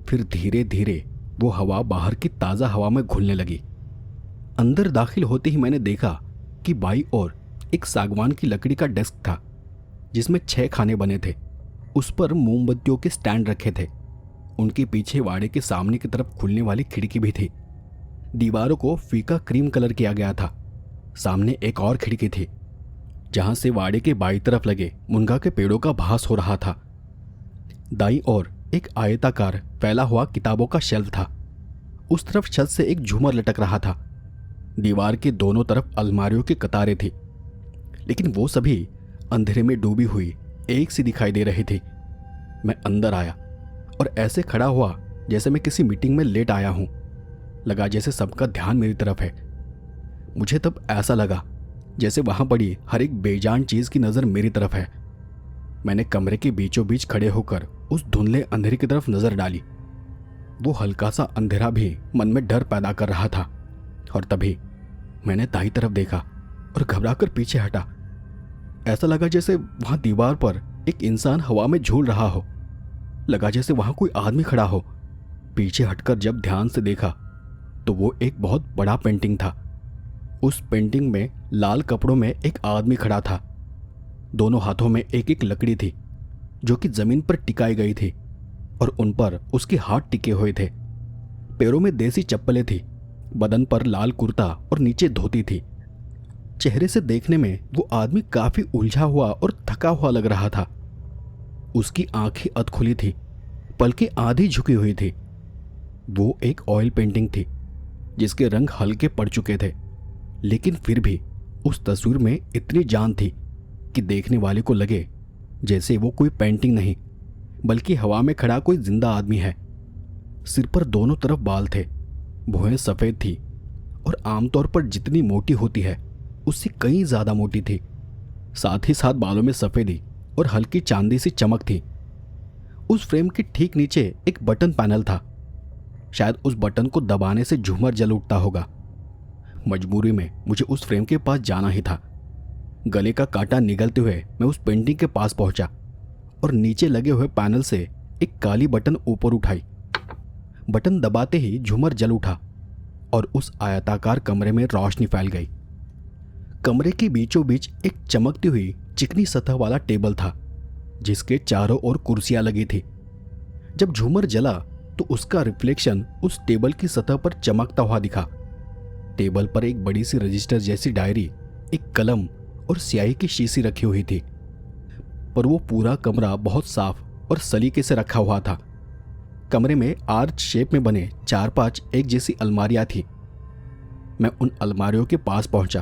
फिर धीरे धीरे वो हवा बाहर की ताज़ा हवा में घुलने लगी। अंदर दाखिल होते ही मैंने देखा कि बाईं ओर एक सागवान की लकड़ी का डेस्क था जिसमें 6 खाने बने थे। उस पर मोमबत्तियों के स्टैंड रखे थे। उनके पीछे वाड़े के सामने की तरफ खुलने वाली खिड़की भी थी। दीवारों को फीका क्रीम कलर किया गया था। सामने एक और खिड़की थी जहां से वाड़े के बाईं तरफ लगे मुनगा के पेड़ों का भास हो रहा था। दाईं ओर एक आयताकार फैला हुआ किताबों का शेल्फ था। उस तरफ छत से एक झूमर लटक रहा था। दीवार के दोनों तरफ अलमारियों की कतारें थी, लेकिन वो सभी अंधेरे में डूबी हुई एक सी दिखाई दे रही थी। मैं अंदर आया और ऐसे खड़ा हुआ जैसे मैं किसी मीटिंग में लेट आया हूं। लगा जैसे सबका ध्यान मेरी तरफ है। मुझे तब ऐसा लगा जैसे वहां पड़ी हर एक बेजान चीज की नजर मेरी तरफ है। मैंने कमरे के बीचों बीच खड़े होकर उस धुंधले अंधेरे की तरफ नजर डाली। वो हल्का सा अंधेरा भी मन में डर पैदा कर रहा था। और तभी मैंने दाईं तरफ देखा और घबराकर पीछे हटा। ऐसा लगा जैसे वहां दीवार पर एक इंसान हवा में झूल रहा हो। लगा जैसे वहां कोई आदमी खड़ा हो। पीछे हटकर जब ध्यान से देखा तो वो एक बहुत बड़ा पेंटिंग था। उस पेंटिंग में लाल कपड़ों में एक आदमी खड़ा था। दोनों हाथों में एक एक लकड़ी थी जो कि जमीन पर टिकाई गई थी। और उन पर उसके हाथ टिके हुए थे। पैरों में देसी चप्पलें थी, बदन पर लाल कुर्ता और नीचे धोती थी। चेहरे से देखने में वो आदमी काफी उलझा हुआ और थका हुआ लग रहा था। उसकी आंखें अधखुली थी, पलकें आधी झुकी हुई थी। वो एक ऑयल पेंटिंग थी जिसके रंग हल्के पड़ चुके थे, लेकिन फिर भी उस तस्वीर में इतनी जान थी कि देखने वाले को लगे जैसे वो कोई पेंटिंग नहीं बल्कि हवा में खड़ा कोई जिंदा आदमी है। सिर पर दोनों तरफ बाल थे, भौहें सफेद थी और आमतौर पर जितनी मोटी होती है उससे कहीं ज्यादा मोटी थी। साथ ही साथ बालों में सफेदी और हल्की चांदी सी चमक थी। उस फ्रेम के ठीक नीचे एक बटन पैनल था। शायद उस बटन को दबाने से झूमर जल उठता होगा। मजबूरी में मुझे उस फ्रेम के पास जाना ही था। गले का कांटा निगलते हुए मैं उस पेंटिंग के पास पहुंचा और नीचे लगे हुए पैनल से एक काली बटन ऊपर उठाई। बटन दबाते ही झूमर जल उठा और उस आयताकार कमरे में रोशनी फैल गई। कमरे के बीचों बीच एक चमकती हुई चिकनी सतह वाला टेबल था जिसके चारों ओर कुर्सियां लगी थी। जब झूमर जला तो उसका रिफ्लेक्शन उस टेबल की सतह पर चमकता हुआ दिखा। टेबल पर एक बड़ी सी रजिस्टर जैसी डायरी, एक कलम और स्याही की शीशी रखी हुई थी। पर वो पूरा कमरा बहुत साफ और सलीके से रखा हुआ था। कमरे में आर्च शेप में बने 4-5 एक जैसी अलमारियां थी। मैं उन अलमारियों के पास पहुंचा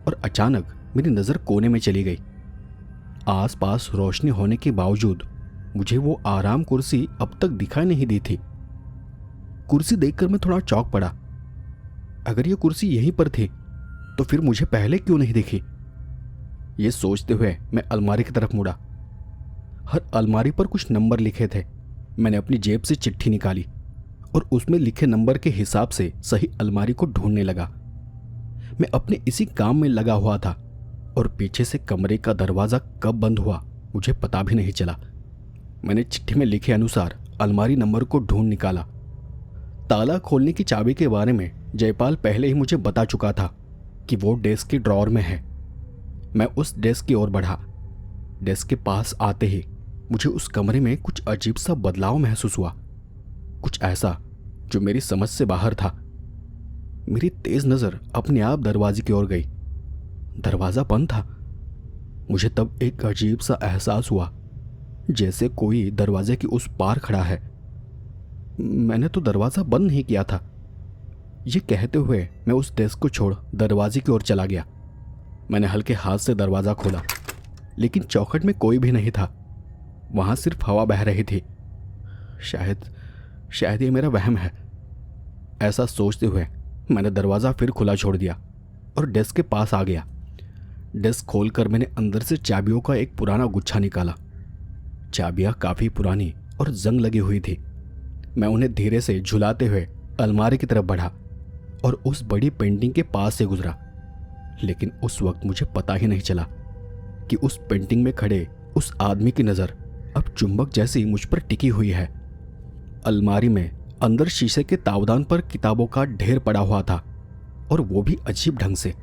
और अचानक मेरी नजर कोने में चली गई। आसपास रोशनी होने के बावजूद मुझे वो आराम कुर्सी अब तक दिखाई नहीं दी थी। कुर्सी देखकर मैं थोड़ा चौंक पड़ा। अगर ये कुर्सी यहीं पर थी तो फिर मुझे पहले क्यों नहीं दिखी? ये सोचते हुए मैं अलमारी की तरफ मुड़ा। हर अलमारी पर कुछ नंबर लिखे थे। मैंने अपनी जेब से चिट्ठी निकाली और उसमें लिखे नंबर के हिसाब से सही अलमारी को ढूंढने लगा। मैं अपने इसी काम में लगा हुआ था और पीछे से कमरे का दरवाजा कब बंद हुआ मुझे पता भी नहीं चला। मैंने चिट्ठी में लिखे अनुसार अलमारी नंबर को ढूंढ निकाला। ताला खोलने की चाबी के बारे में जयपाल पहले ही मुझे बता चुका था कि वो डेस्क के ड्रॉअर में है। मैं उस डेस्क की ओर बढ़ा। डेस्क के पास आते ही मुझे उस कमरे में कुछ अजीब सा बदलाव महसूस हुआ, कुछ ऐसा जो मेरी समझ से बाहर था। मेरी तेज नजर अपने आप दरवाजे की ओर गई। दरवाजा बंद था। मुझे तब एक अजीब सा एहसास हुआ जैसे कोई दरवाजे की उस पार खड़ा है। मैंने तो दरवाजा बंद नहीं किया था। ये कहते हुए मैं उस डेस्क को छोड़ दरवाजे की ओर चला गया। मैंने हल्के हाथ से दरवाजा खोला, लेकिन चौखट में कोई भी नहीं था। वहां सिर्फ हवा बह रही थी। शायद ये मेरा वहम है। ऐसा सोचते हुए मैंने दरवाजा फिर खुला छोड़ दिया और डेस्क के पास आ गया। डेस्क खोलकर मैंने अंदर से चाबियों का एक पुराना गुच्छा निकाला। चाबियां काफी पुरानी और जंग लगी हुई थी। मैं उन्हें धीरे से झुलाते हुए अलमारी की तरफ बढ़ा और उस बड़ी पेंटिंग के पास से गुजरा। लेकिन उस वक्त मुझे पता ही नहीं चला कि उस पेंटिंग में खड़े उस आदमी की नजर अब चुंबक जैसी मुझ पर टिकी हुई है। अलमारी में अंदर शीशे के तावदान पर किताबों का ढेर पड़ा हुआ था, और वो भी अजीब ढंग से।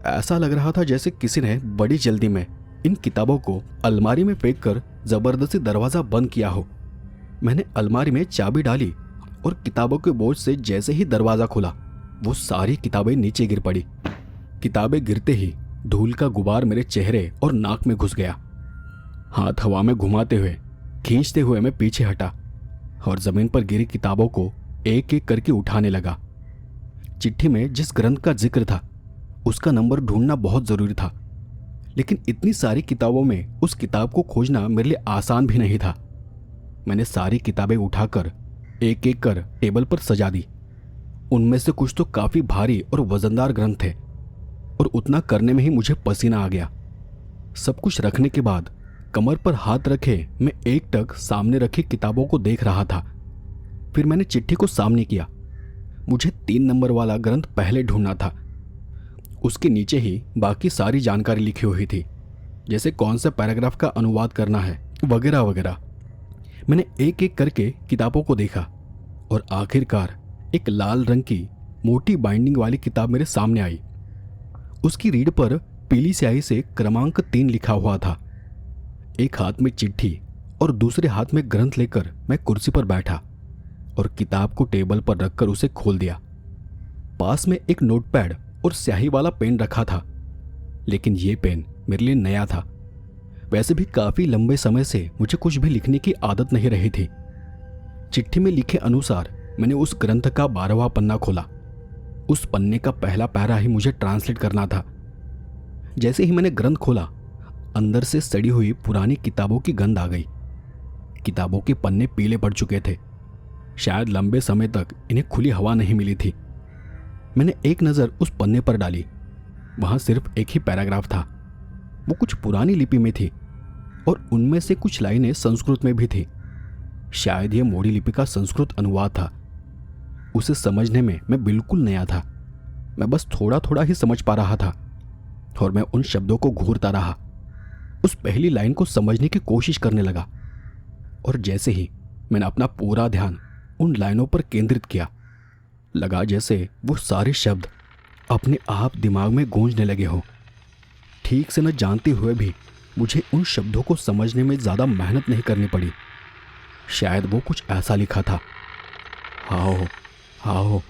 ऐसा लग रहा था जैसे किसी ने बड़ी जल्दी में इन किताबों को अलमारी में फेंक कर जबरदस्ती दरवाजा बंद किया हो। मैंने अलमारी में चाबी डाली और किताबों के बोझ से जैसे ही दरवाजा खुला वो सारी किताबें नीचे गिर पड़ी। किताबें गिरते ही धूल का गुबार मेरे चेहरे और नाक में घुस गया। हाथ हवा में घुमाते हुए खींचते हुए मैं पीछे हटा और जमीन पर गिरी किताबों को एक एक करके उठाने लगा। चिट्ठी में जिस ग्रंथ का जिक्र था उसका नंबर ढूंढना बहुत जरूरी था, लेकिन इतनी सारी किताबों में उस किताब को खोजना मेरे लिए आसान भी नहीं था। मैंने सारी किताबें उठाकर एक एक कर टेबल पर सजा दी। उनमें से कुछ तो काफी भारी और वजनदार ग्रंथ थे, और उतना करने में ही मुझे पसीना आ गया। सब कुछ रखने के बाद कमर पर हाथ रखे मैं एकटक सामने रखी किताबों को देख रहा था। फिर मैंने चिट्ठी को सामने किया। मुझे 3 नंबर वाला ग्रंथ पहले ढूंढना था। उसके नीचे ही बाकी सारी जानकारी लिखी हुई थी, जैसे कौन से पैराग्राफ का अनुवाद करना है वगैरह वगैरह। मैंने एक एक करके किताबों को देखा और आखिरकार एक लाल रंग की मोटी बाइंडिंग वाली किताब मेरे सामने आई। उसकी रीढ़ पर पीली स्याही से क्रमांक 3 लिखा हुआ था। एक हाथ में चिट्ठी और दूसरे हाथ में ग्रंथ लेकर मैं कुर्सी पर बैठा और किताब को टेबल पर रखकर उसे खोल दिया। पास में एक नोटपैड और स्याही वाला पेन रखा था, लेकिन यह पेन मेरे लिए नया था। वैसे भी काफी लंबे समय से मुझे कुछ भी लिखने की आदत नहीं रही थी। चिट्ठी में लिखे अनुसार मैंने उस ग्रंथ का 12वां पन्ना खोला। उस पन्ने का पहला पैरा ही मुझे ट्रांसलेट करना था। जैसे ही मैंने ग्रंथ खोला, अंदर से सड़ी हुई पुरानी किताबों की गंध आ गई। किताबों के पन्ने पीले पड़ चुके थे। शायद लंबे समय तक इन्हें खुली हवा नहीं मिली थी। मैंने एक नज़र उस पन्ने पर डाली। वहां सिर्फ एक ही पैराग्राफ था। वो कुछ पुरानी लिपि में थी और उनमें से कुछ लाइनें संस्कृत में भी थी। शायद यह मोड़ी लिपि का संस्कृत अनुवाद था। उसे समझने में मैं बिल्कुल नया था। मैं बस थोड़ा थोड़ा ही समझ पा रहा था और मैं उन शब्दों को घूरता रहा। उस पहली लाइन को समझने की कोशिश करने लगा और जैसे ही मैंने अपना पूरा ध्यान उन लाइनों पर केंद्रित किया, लगा जैसे वो सारे शब्द अपने आप दिमाग में गूंजने लगे हो। ठीक से न जानते हुए भी मुझे उन शब्दों को समझने में ज़्यादा मेहनत नहीं करनी पड़ी। शायद वो कुछ ऐसा लिखा था, आओ आओ,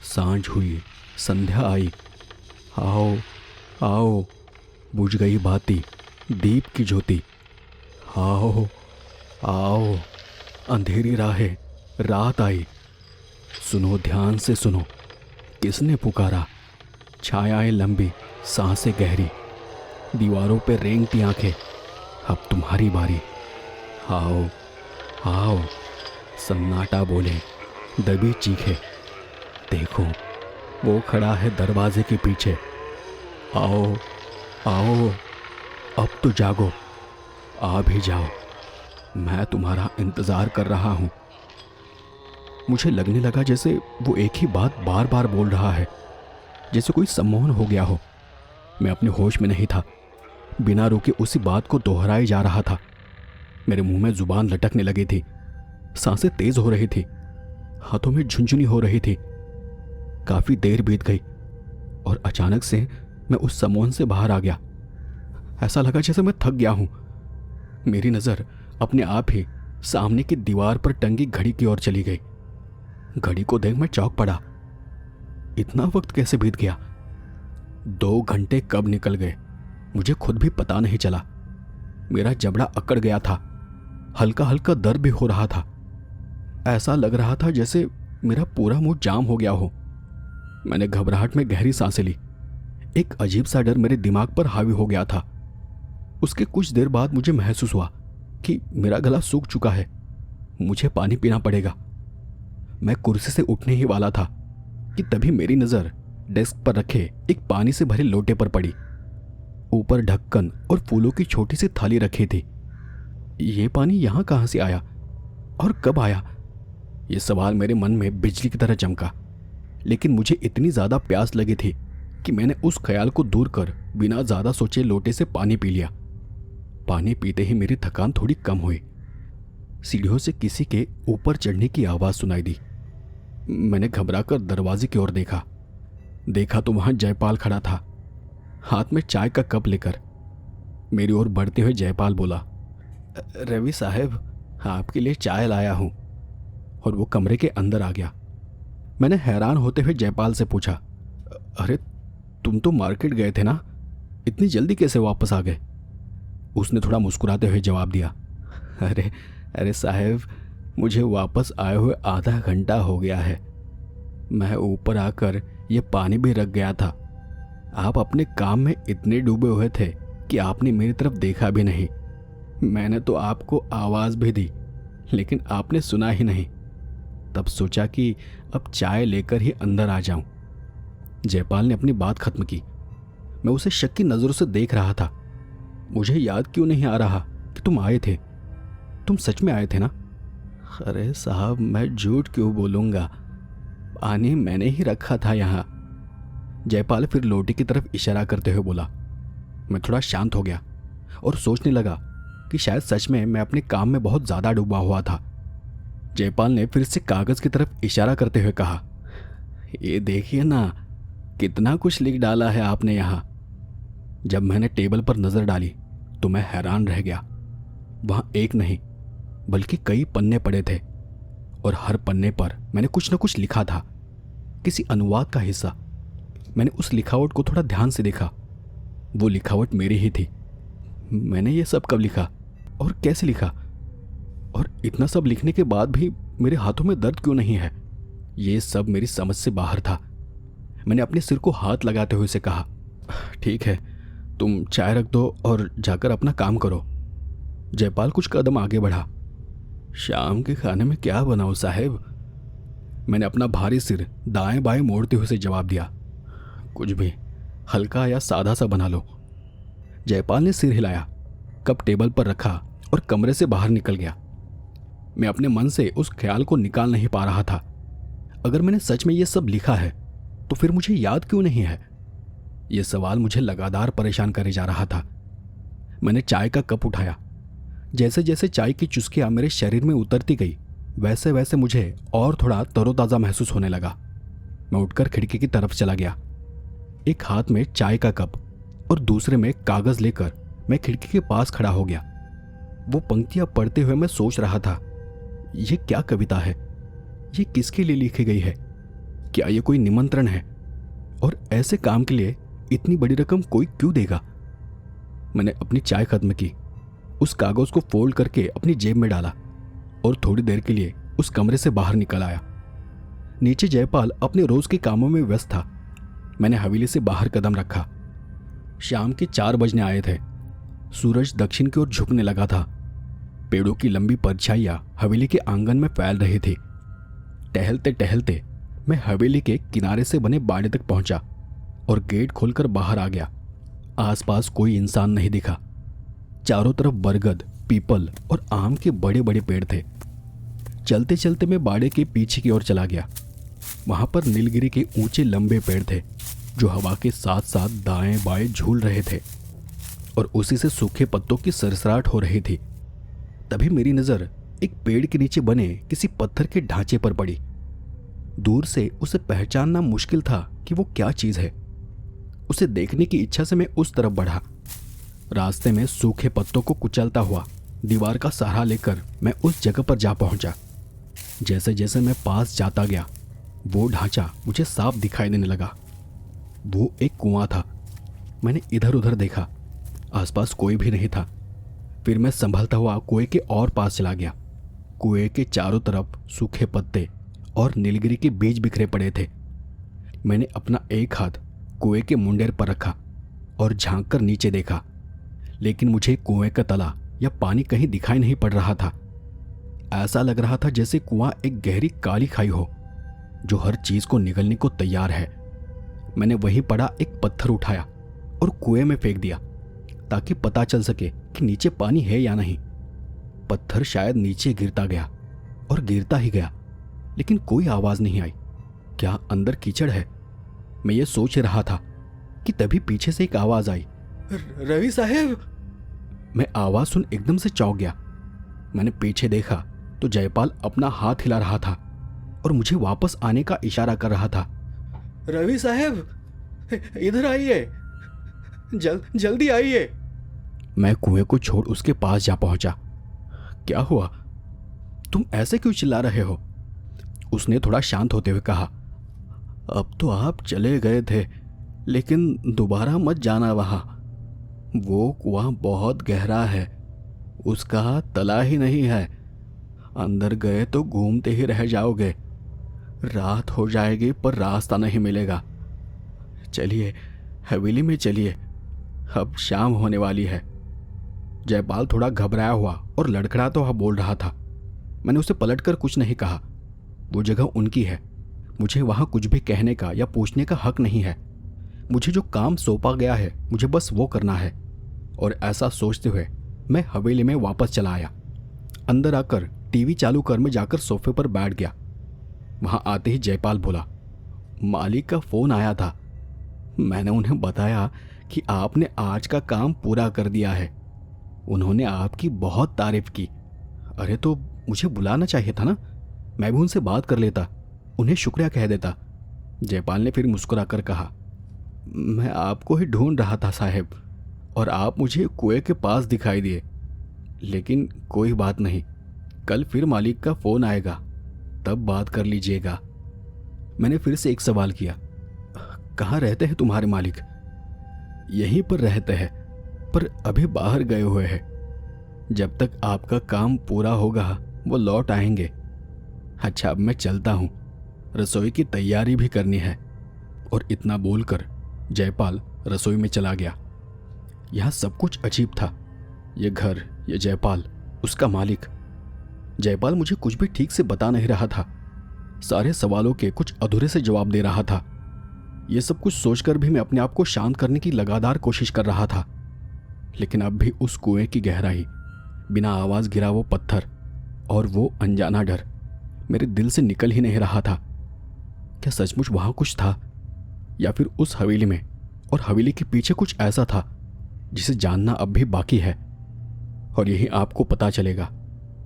सांझ हुई, संध्या आई, आओ आओ, बुझ गई बाती दीप की ज्योति, आओ आओ, अंधेरी राहें, रात आई, सुनो ध्यान से सुनो, किसने पुकारा, छायाएं लंबी, सांसें गहरी, दीवारों पे रेंगती आंखें, अब तुम्हारी बारी, आओ आओ, सन्नाटा बोले, दबी चीखे, देखो वो खड़ा है दरवाजे के पीछे, आओ आओ, अब तो जागो, आ भी जाओ, मैं तुम्हारा इंतजार कर रहा हूं। मुझे लगने लगा जैसे वो एक ही बात बार बार बोल रहा है, जैसे कोई सम्मोहन हो गया हो। मैं अपने होश में नहीं था, बिना रुके उसी बात को दोहराए जा रहा था। मेरे मुंह में जुबान लटकने लगी थी, सांसें तेज हो रही थी, हाथों में झुंझुनी हो रही थी। काफी देर बीत गई और अचानक से मैं उस सम्मोहन से बाहर आ गया। ऐसा लगा जैसे मैं थक गया हूं। मेरी नजर अपने आप ही सामने की दीवार पर टंगी घड़ी की ओर चली गई। घड़ी को देख मैं चौंक पड़ा। इतना वक्त कैसे बीत गया? 2 घंटे कब निकल गए मुझे खुद भी पता नहीं चला। मेरा जबड़ा अकड़ गया था, हल्का हल्का दर्द भी हो रहा था। ऐसा लग रहा था जैसे मेरा पूरा मुंह जाम हो गया हो। मैंने घबराहट में गहरी सांसें ली। एक अजीब सा डर मेरे दिमाग पर हावी हो गया था। उसके कुछ देर बाद मुझे महसूस हुआ कि मेरा गला सूख चुका है, मुझे पानी पीना पड़ेगा। मैं कुर्सी से उठने ही वाला था कि तभी मेरी नज़र डेस्क पर रखे एक पानी से भरे लोटे पर पड़ी। ऊपर ढक्कन और फूलों की छोटी सी थाली रखी थी। ये पानी यहाँ कहाँ से आया और कब आया? ये सवाल मेरे मन में बिजली की तरह चमका। लेकिन मुझे इतनी ज़्यादा प्यास लगी थी कि मैंने उस ख्याल को दूर कर बिना ज़्यादा सोचे लोटे से पानी पी लिया। पानी पीते ही मेरी थकान थोड़ी कम हुई। सीढ़ियों से किसी के ऊपर चढ़ने की आवाज़ सुनाई दी। मैंने घबराकर दरवाजे की ओर देखा तो वहां जयपाल खड़ा था, हाथ में चाय का कप लेकर। मेरी ओर बढ़ते हुए जयपाल बोला, रवि साहब, आपके लिए चाय लाया हूं। और वो कमरे के अंदर आ गया। मैंने हैरान होते हुए जयपाल से पूछा, अरे तुम तो मार्केट गए थे ना, इतनी जल्दी कैसे वापस आ गए? उसने थोड़ा मुस्कुराते हुए जवाब दिया, अरे साहब, मुझे वापस आए हुए आधा घंटा हो गया है। मैं ऊपर आकर ये पानी भी रख गया था। आप अपने काम में इतने डूबे हुए थे कि आपने मेरी तरफ देखा भी नहीं। मैंने तो आपको आवाज़ भी दी, लेकिन आपने सुना ही नहीं। तब सोचा कि अब चाय लेकर ही अंदर आ जाऊं। जयपाल ने अपनी बात खत्म की। मैं उसे शक की नज़रों से देख रहा था। मुझे याद क्यों नहीं आ रहा कि तुम आए थे? तुम सच में आए थे ना? अरे साहब, मैं झूठ क्यों बोलूँगा, पानी मैंने ही रखा था यहाँ। जयपाल फिर लोटे की तरफ इशारा करते हुए बोला। मैं थोड़ा शांत हो गया और सोचने लगा कि शायद सच में मैं अपने काम में बहुत ज़्यादा डूबा हुआ था। जयपाल ने फिर से कागज़ की तरफ इशारा करते हुए कहा, ये देखिए ना, कितना कुछ लिख डाला है आपने यहाँ। जब मैंने टेबल पर नज़र डाली तो मैं हैरान रह गया। वहाँ एक नहीं बल्कि कई पन्ने पड़े थे और हर पन्ने पर मैंने कुछ न कुछ लिखा था, किसी अनुवाद का हिस्सा। मैंने उस लिखावट को थोड़ा ध्यान से देखा। वो लिखावट मेरी ही थी। मैंने ये सब कब लिखा और कैसे लिखा? और इतना सब लिखने के बाद भी मेरे हाथों में दर्द क्यों नहीं है? ये सब मेरी समझ से बाहर था। मैंने अपने सिर को हाथ लगाते हुए से कहा, ठीक है, तुम चाय रख दो और जाकर अपना काम करो। जयपाल कुछ कदम आगे बढ़ा। शाम के खाने में क्या बनाऊं साहेब? मैंने अपना भारी सिर दाएं बाएं मोड़ते हुए से जवाब दिया, कुछ भी, हल्का या सादा सा बना लो। जयपाल ने सिर हिलाया, कप टेबल पर रखा और कमरे से बाहर निकल गया। मैं अपने मन से उस ख्याल को निकाल नहीं पा रहा था। अगर मैंने सच में ये सब लिखा है तो फिर मुझे याद क्यों नहीं है? यह सवाल मुझे लगातार परेशान करे जा रहा था। मैंने चाय का कप उठाया। जैसे जैसे चाय की चुस्कियां मेरे शरीर में उतरती गई, वैसे वैसे मुझे और थोड़ा तरोताज़ा महसूस होने लगा। मैं उठकर खिड़की की तरफ चला गया। एक हाथ में चाय का कप और दूसरे में कागज लेकर मैं खिड़की के पास खड़ा हो गया। वो पंक्तियां पढ़ते हुए मैं सोच रहा था, ये क्या कविता है? ये किसके लिए लिखी गई है? क्या ये कोई निमंत्रण है? और ऐसे काम के लिए इतनी बड़ी रकम कोई क्यों देगा? मैंने अपनी चाय खत्म की, उस कागज को फोल्ड करके अपनी जेब में डाला और थोड़ी देर के लिए उस कमरे से बाहर निकल आया। नीचे जयपाल अपने रोज के कामों में व्यस्त था। मैंने हवेली से बाहर कदम रखा। शाम के 4 बजने आए थे। सूरज दक्षिण की ओर झुकने लगा था। पेड़ों की लंबी परछाइयां हवेली के आंगन में फैल रही थी। टहलते टहलते मैं हवेली के किनारे से बने बाड़े तक पहुंचा और गेट खोलकर बाहर आ गया। आसपास कोई इंसान नहीं दिखा। चारों तरफ बरगद, पीपल और आम के बड़े बड़े पेड़ थे। चलते चलते मैं बाड़े के पीछे की ओर चला गया। वहां पर नीलगिरी के ऊंचे लंबे पेड़ थे जो हवा के साथ साथ दाएं बाएं झूल रहे थे और उसी से सूखे पत्तों की सरसराहट हो रही थी। तभी मेरी नजर एक पेड़ के नीचे बने किसी पत्थर के ढांचे पर पड़ी। दूर से उसे पहचानना मुश्किल था कि वो क्या चीज है। उसे देखने की इच्छा से मैं उस तरफ बढ़ा। रास्ते में सूखे पत्तों को कुचलता हुआ दीवार का सहारा लेकर मैं उस जगह पर जा पहुंचा। जैसे जैसे मैं पास जाता गया वो ढांचा मुझे साफ दिखाई देने लगा। वो एक कुआं था। मैंने इधर उधर देखा, आसपास कोई भी नहीं था। फिर मैं संभलता हुआ कुएं के और पास चला गया। कुएं के चारों तरफ सूखे पत्ते और नीलगिरी के बीज बिखरे पड़े थे। मैंने अपना एक हाथ कुएं के मुंडेर पर रखा और झांक कर नीचे देखा, लेकिन मुझे कुएं का तला या पानी कहीं दिखाई नहीं पड़ रहा था। ऐसा लग रहा था जैसे कुआं एक गहरी काली खाई हो जो हर चीज को निगलने को तैयार है। मैंने वहीं पड़ा एक पत्थर उठाया और कुएं में फेंक दिया ताकि पता चल सके कि नीचे पानी है या नहीं। पत्थर शायद नीचे गिरता गया और गिरता ही गया, लेकिन कोई आवाज नहीं आई। क्या अंदर कीचड़ है? मैं ये सोच रहा था कि तभी पीछे से एक आवाज आई, रवि साहब। मैं आवाज सुन एकदम से चौंक गया। मैंने पीछे देखा तो जयपाल अपना हाथ हिला रहा था और मुझे वापस आने का इशारा कर रहा था। रवि साहब, इधर आइए, जल्दी आइए। मैं कुएं को छोड़ उसके पास जा पहुंचा। क्या हुआ? तुम ऐसे क्यों चिल्ला रहे हो? उसने थोड़ा शांत होते हुए कहा, अब तो आप चले गए थे, लेकिन दोबारा मत जाना वहां। वो कुआं बहुत गहरा है, उसका तला ही नहीं है। अंदर गए तो घूमते ही रह जाओगे। रात हो जाएगी पर रास्ता नहीं मिलेगा। चलिए हवेली में चलिए, अब शाम होने वाली है। जयपाल थोड़ा घबराया हुआ और लड़खड़ाता हुआ बोल रहा था। मैंने उसे पलटकर कुछ नहीं कहा। वो जगह उनकी है, मुझे वहां कुछ भी कहने का या पूछने का हक नहीं है। मुझे जो काम सौंपा गया है मुझे बस वो करना है। और ऐसा सोचते हुए मैं हवेली में वापस चला आया। अंदर आकर टीवी चालू कर मैं जाकर सोफे पर बैठ गया। वहां आते ही जयपाल बोला, मालिक का फोन आया था। मैंने उन्हें बताया कि आपने आज का काम पूरा कर दिया है। उन्होंने आपकी बहुत तारीफ की। अरे तो मुझे बुलाना चाहिए था ना, मैं भी उनसे बात कर लेता, उन्हें शुक्रिया कह देता। जयपाल ने फिर मुस्कुराकर कहा, मैं आपको ही ढूंढ रहा था साहब, और आप मुझे कुएं के पास दिखाई दिए। लेकिन कोई बात नहीं, कल फिर मालिक का फोन आएगा, तब बात कर लीजिएगा। मैंने फिर से एक सवाल किया, कहाँ रहते हैं तुम्हारे मालिक? यहीं पर रहते हैं, पर अभी बाहर गए हुए हैं। जब तक आपका काम पूरा होगा वो लौट आएंगे। अच्छा, अब मैं चलता हूँ, रसोई की तैयारी भी करनी है। और इतना बोलकर जयपाल रसोई में चला गया। यहाँ सब कुछ अजीब था। ये घर, ये जयपाल, उसका मालिक। जयपाल मुझे कुछ भी ठीक से बता नहीं रहा था। सारे सवालों के कुछ अधूरे से जवाब दे रहा था। ये सब कुछ सोचकर भी मैं अपने आप को शांत करने की लगातार कोशिश कर रहा था, लेकिन अब भी उस कुएं की गहराई, बिना आवाज गिरा वो पत्थर और वो अनजाना डर मेरे दिल से निकल ही नहीं रहा था। क्या सचमुच वहां कुछ था, या फिर उस हवेली में और हवेली के पीछे कुछ ऐसा था जिसे जानना अब भी बाकी है? और यही आपको पता चलेगा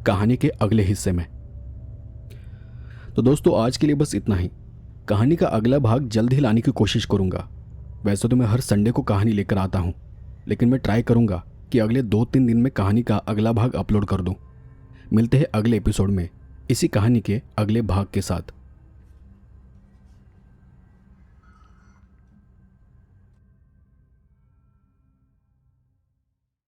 कहानी के अगले हिस्से में। तो दोस्तों, आज के लिए बस इतना ही। कहानी का अगला भाग जल्द ही लाने की कोशिश करूंगा। वैसे तो मैं हर संडे को कहानी लेकर आता हूं, लेकिन मैं ट्राई करूंगा कि अगले 2-3 दिन में कहानी का अगला भाग अपलोड कर दूं। मिलते हैं अगले एपिसोड में इसी कहानी के अगले भाग के साथ।